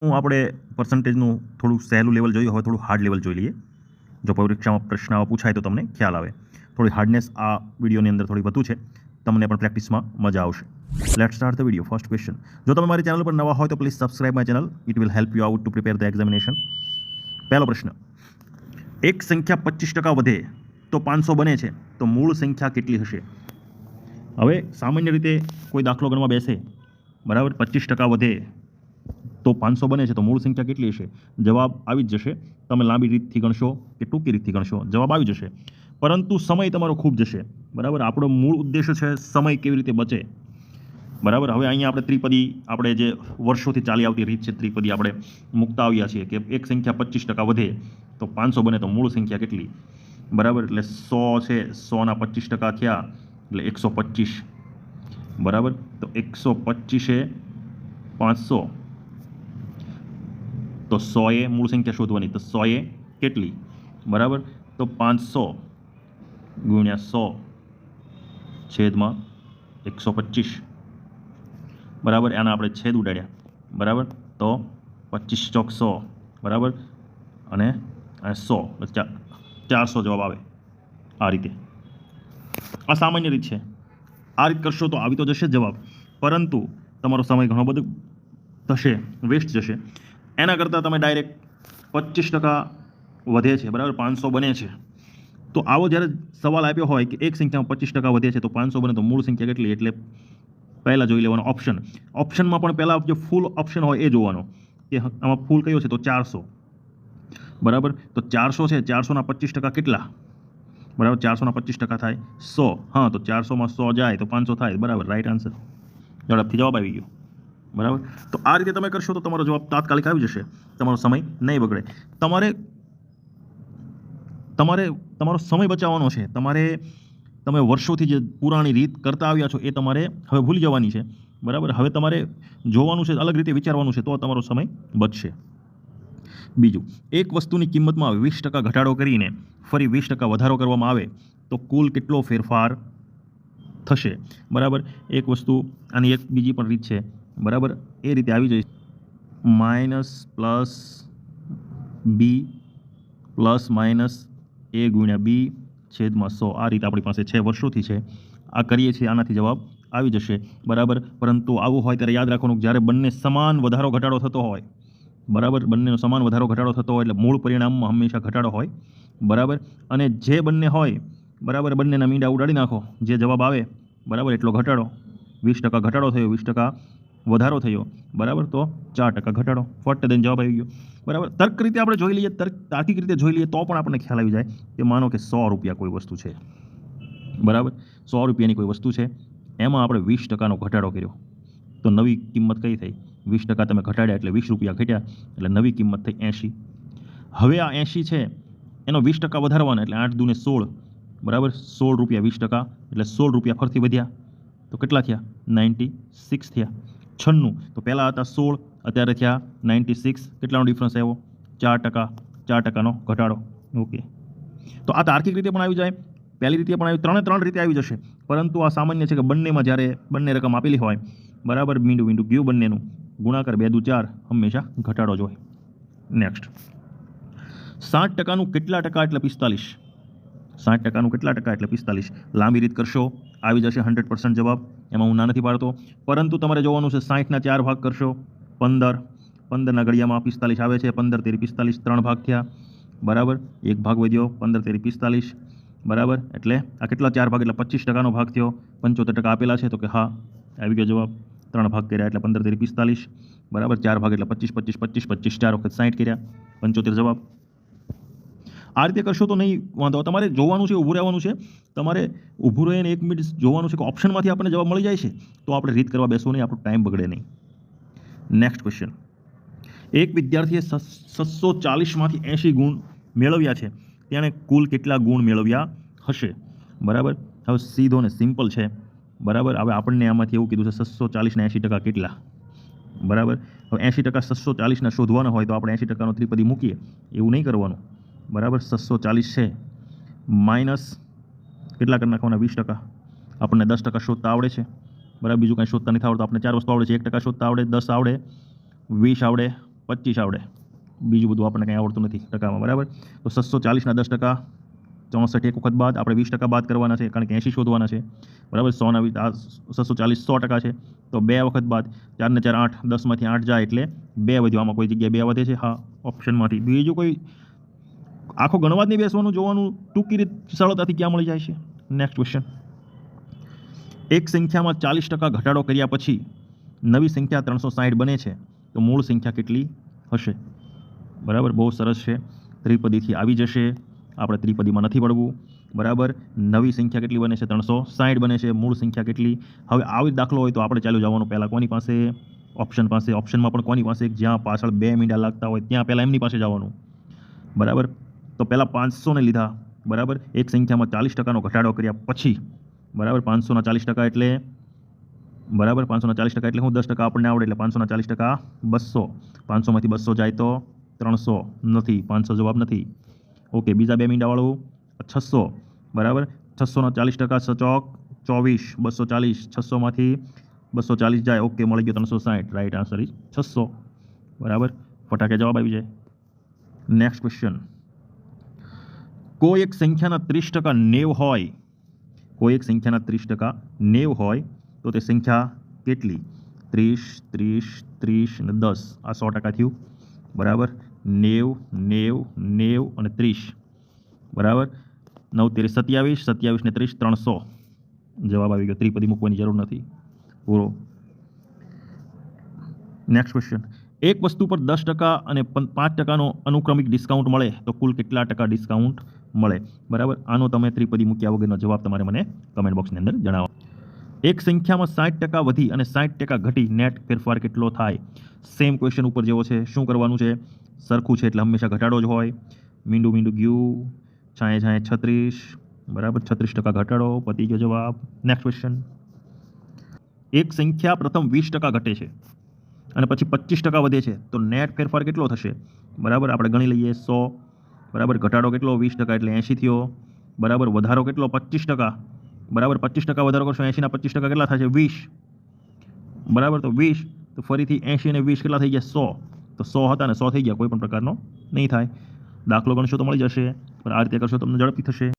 હું આપણે પર્સન્ટેજનું થોડું સહેલું લેવલ જોયું, હવે થોડું હાર્ડ લેવલ જોઈ લઈએ. જો પરીક્ષામાં પ્રશ્ન આવા પૂછાય તો તમને ખ્યાલ આવે. થોડી હાર્ડનેસ આ વિડીયોની અંદર થોડી વધુ છે, તમને પણ પ્રેક્ટિસમાં મજા આવશે. Let's start the video. First question. જો તમે મારી ચેનલ પર નવા હોય તો please subscribe my channel. It will help you out to prepare the examination. પહેલો પ્રશ્ન. એક સંખ્યા 25% વધે તો 500 બને છે, તો મૂળ સંખ્યા કેટલી હશે? હવે સામાન્ય રીતે કોઈ દાખલો ગણવા બેસે, બરાબર, 25% વધે તો 500 બને છે, તો મૂળ સંખ્યા કેટલી હશે? જવાબ આવી જ જશે. તમે લાંબી રીતથી ગણશો કે ટૂંકી રીતથી ગણશો, જવાબ આવી જશે. પરંતુ સમય તમારો ખૂબ જશે, બરાબર. આપણો મૂળ ઉદ્દેશ છે સમય કેવી રીતે બચે, બરાબર. હવે અહીંયા આપણે ત્રિપદી, આપણે જે વર્ષોથી ચાલી આવતી રીત છે ત્રિપદી, આપણે મૂકતા આવ્યા છીએ કે એક સંખ્યા 25% વધે તો 500 બને, તો મૂળ સંખ્યા કેટલી, બરાબર. એટલે 100 છે, 100ના 25% થયા એટલે 125, બરાબર. તો 125 એ 500, તો 100 એ મૂળ સંખ્યા શોધવાની, તો 100 એ કેટલી, બરાબર. તો 500 ગુણ્યા 100 છેદમાં 125, બરાબર. આના આપણે છેદ ઉડાડ્યા, બરાબર. તો 25 ચોક 100, બરાબર, અને 100 400 જવાબ આવે. આ રીતે, આ સામાન્ય રીત છે. આ રીત કરશો તો આવી તો જશે જવાબ, પરંતુ તમારો સમય ઘણો બધો થશે, વેસ્ટ જશે. એના કરતાં તમે ડાયરેક્ટ 25% વધે છે, બરાબર, 500 બને છે, તો આવો જ્યારે સવાલ આપ્યો હોય કે એક સંખ્યામાં 25% વધે છે તો 500 બને, તો મૂળ સંખ્યા કેટલી, એટલે પહેલાં જોઈ લેવાનો ઓપ્શન. ઓપ્શનમાં પણ પહેલાં જે ફૂલ ઓપ્શન હોય એ જોવાનો કે આમાં ફૂલ કયો છે, તો 400, બરાબર. તો 400 છે, 400ના 25% કેટલા, બરાબર. 400ના 25% થાય 100. હા, તો 400માં 100 જાય તો 500 થાય, બરાબર. Right answer. ઝડપથી જવાબ આવી ગયો, બરાબર. તો આ રીતે તમે કરશો તો તમારો જવાબ તાત્કાલિક આવી જશે, તમારો સમય નહીં બગડે. તમારો સમય બચાવવાનો છે. તમે વર્ષોથી જે પુરાણી રીત કરતા આવ્યા છો એ તમારે હવે ભૂલી જવાની છે, બરાબર. હવે તમારે જોવાનું છે, અલગ રીતે વિચારવાનું છે, તો તમારો સમય બચશે. બીજું, એક વસ્તુની કિંમતમાં 20% ઘટાડો કરીને ફરી 20% વધારો કરવામાં આવે તો કુલ કેટલો ફેરફાર થશે, બરાબર. એક વસ્તુ, આની એક બીજી પણ રીત છે, બરાબર. એ રીતે આવી જાય, માઇનસ પ્લસ બી પ્લસ માઇનસ એ ગુણ્યા બી છેદમાં 100. આ રીત આપણી પાસે છે, વર્ષોથી છે, આ કરીએ છીએ, આનાથી જવાબ આવી જશે, બરાબર. પરંતુ આવું હોય ત્યારે યાદ રાખવાનું, જ્યારે બંને સમાન વધારો ઘટાડો થતો હોય, બરાબર, બંનેનો સમાન વધારો ઘટાડો થતો હોય એટલે મૂળ પરિણામમાં હંમેશા ઘટાડો હોય, બરાબર. અને જે બંને હોય, બરાબર, બંનેના મીંડા ઉડાડી નાખો, જે જવાબ આવે, બરાબર, એટલો ઘટાડો. 20% ઘટાડો થયો, 20% વધારો થયો, બરાબર, તો 4% ઘટાડો. ફટ દઈને જવાબ આવી ગયો, બરાબર. તર્ક રીતે આપણે જોઈ લઈએ, તાર્કિક રીતે જોઈ લઈએ તો પણ આપણને ખ્યાલ આવી જાય કે માનો કે 100 રૂપિયા કોઈ વસ્તુ છે, બરાબર. 100 રૂપિયાની કોઈ વસ્તુ છે, એમાં આપણે 20%નો ઘટાડો કર્યો, તો નવી કિંમત કઈ થઈ? 20% તમે ઘટાડ્યા એટલે 20 રૂપિયા ઘટ્યા, એટલે નવી કિંમત થઈ 80. હવે આ 80 છે, એનો 20% વધારવાના એટલે 8 દૂને 16, બરાબર. 16 રૂપિયા 20%, એટલે 16 રૂપિયા ફરતી વધ્યા, તો કેટલા થયા? 96 થયા. 96, તો પહેલાં હતા 16, અત્યારે થયા 96. કેટલાનો ડિફરન્સ આવ્યો? 4%. 4%નો ઘટાડો. ઓકે, તો આ તાર્કિક રીતે પણ આવી જાય, પહેલી રીતે પણ આવી, ત્રણ રીતે આવી જશે. પરંતુ આ સામાન્ય છે કે બંનેમાં જ્યારે બંને રકમ આપેલી હોય, બરાબર, મીંડું ગયું બંનેનું, ગુણાકાર 2 દુ 4, હંમેશા ઘટાડો જ હોય. નેક્સ્ટ, 60%નું કેટલા ટકા એટલે 45? 60%નું કેટલા ટકા એટલે 45? લાંબી રીત કરશો, આવી જશે 100% જવાબ, એમાં હું ના નથી પાડતો. પરંતુ તમારે જોવાનું છે 60ના 4 ભાગ કરશો, 15. 15ના ઘડિયામાં 45 આવે છે, 15 તેરી 45, 3 ભાગ થયા, બરાબર. એક ભાગ વધ્યો, 15 તેરી 45, બરાબર. એટલે આ કેટલા 4 ભાગ, એટલે 25%નો ભાગ થયો. 75% આપેલા છે, તો કે હા, આવી ગયો જવાબ. 3 ભાગ કર્યા એટલે 15 તેરી 45, બરાબર. 4 ભાગ એટલે 25, 25, 25, 4 વખત 60 કર્યા, 75 જવાબ. આ રીતે કરશો તો નહીં વાંધો. તમારે જોવાનું છે, ઊભું રહેવાનું છે. તમારે ઊભું રહીને 1 મિનિટ જોવાનું છે કે ઓપ્શનમાંથી આપણને જવાબ મળી જાય છે, તો આપણે રીત કરવા બેસવું નહીં, આપણો ટાઈમ બગડે નહીં. Next question. એક વિદ્યાર્થીએ 640માંથી 80 ગુણ મેળવ્યા છે, તેણે કુલ કેટલા ગુણ મેળવ્યા હશે, બરાબર. હવે સીધો ને સિમ્પલ છે, બરાબર. હવે આપણને આમાંથી એવું કીધું છે 640ના 80% કેટલા, બરાબર. હવે 80% 640ના શોધવાના હોય તો આપણે 80%નો ત્રિપદી મૂકીએ, એવું નહીં કરવાનું, બરાબર. 640 છે, માઇનસ કેટલા કરી નાખવાના? 20%. આપણને 10% શોધતા આવડે છે, બરાબર. બીજું કાંઈ શોધતા નથી આવડતું. આપણે 4 વસ્તુ આવડે છે. 1% શોધતા આવડે, 10 આવડે, 20 આવડે, 25 આવડે, બીજું બધું આપણને કંઈ આવડતું નથી ટકામાં, બરાબર. તો 640ના 10%, 64 એક વખત બાદ આપણે 20% બાદ કરવાના છે, કારણ કે 80 શોધવાના છે, બરાબર. 100ના 640 100% છે, તો 2 વખત બાદ 4 ને 4 8, 10માંથી 8 જાય એટલે 2 વધ્યો. આમાં કોઈ જગ્યાએ 2 વધે છે? હા, ઓપ્શનમાંથી. બીજું કોઈ આખો ગણવા જ નહીં બેસવાનું, જોવાનું ટૂંકી રીત સરળતાથી ક્યાં મળી જાય છે. નેક્સ્ટ ક્વેશ્ચન, એક સંખ્યામાં 40% ઘટાડો કર્યા પછી નવી સંખ્યા 360 બને છે, તો મૂળ સંખ્યા કેટલી હશે? બરાબર, બહુ સરસ છે. ત્રિપદીથી આવી જશે, આપણે ત્રિપદીમાં નથી પડવું, બરાબર. નવી સંખ્યા કેટલી બને છે? 360 બને છે. મૂળ સંખ્યા કેટલી? હવે આવી દાખલો હોય તો આપણે ચાલુ જવાનું પહેલાં કોની પાસે? ઓપ્શન પાસે. ઓપ્શનમાં પણ કોની પાસે? જ્યાં પાછળ 2 મીંડા લાગતા હોય ત્યાં પહેલાં એમની પાસે જવાનું, બરાબર. તો પહેલાં 500ને લીધા, બરાબર. એક સંખ્યામાં 40%નો ઘટાડો કર્યા પછી, બરાબર. 500ના 40% એટલે, બરાબર, 500ના 40% એટલે હું 10% આપણને આવડે, એટલે 500ના 40% 200. 500માંથી 200 જાય તો 300 નથી, 500 જવાબ નથી. ઓકે, બીજા 2 મીંડાવાળું 600, બરાબર. 600ના 40% ચોક 24, 240. 600માંથી 240 જાય, ઓકે, મળી ગયો 360. રાઈટ આન્સર ઇઝ 600, બરાબર. ફટાકે જવાબ આવી જાય. નેક્સ્ટ ક્વેશ્ચન, કોઈ એક સંખ્યાના 30% 90 હોય, કોઈ એક સંખ્યાના 30% 90 હોય તો તે સંખ્યા કેટલી? 30, 30, 30 અને 10, આ 100% થયું, બરાબર. 90, 90, 90 અને 30, બરાબર. 9 તેરી 27, 27 ને 30, 300. જવાબ આવી ગયો, ત્રિપદી મૂકવાની જરૂર નથી, પૂરો. નેક્સ્ટ ક્વેશ્ચન, એક વસ્તુ પર 10% અને 5%નો અનુક્રમિક ડિસ્કાઉન્ટ મળે તો કુલ કેટલા ટકા ડિસ્કાઉન્ટ મળે? બરાબર. આનો તમે ત્રિપદી મૂક્યા વગરનો જવાબ તમારે મને કમેન્ટ બોક્સની અંદર જણાવો. એક સંખ્યામાં 60% વધી અને 60% ઘટી, નેટ ફેરફાર કેટલો થાય? સેમ ક્વેશ્ચન ઉપર જેવો છે. શું કરવાનું છે? સરખું છે એટલે હંમેશા ઘટાડો જ હોય. મીંડું મીંડું ગયું, છાંયે છાંયે 36, બરાબર. 36% ઘટાડો, પતી ગયો જવાબ. નેક્સ્ટ ક્વેશ્ચન, એક સંખ્યા પ્રથમ 20% ઘટે છે અને પછી 25% વધે છે, તો નેટ ફેરફાર કેટલો થશે? બરાબર, આપણે ગણી લઈએ. 100, બરાબર. ઘટાડો કેટલો? 20% એટલે 80 થયો, બરાબર. વધારો કેટલો? 25%, બરાબર. 25% વધારો કરશો, 80ના 25% કેટલા થશે? 20, બરાબર. તો 20, તો ફરીથી 80 અને 20 કેટલા થઈ ગયા? 100. તો 100 હતા ને 100 થઈ ગયા, કોઈ પણ પ્રકારનો નહીં થાય. દાખલો ગણશો તો મળી જશે, પણ આ રીતે કરશો તમને ઝડપથી થશે.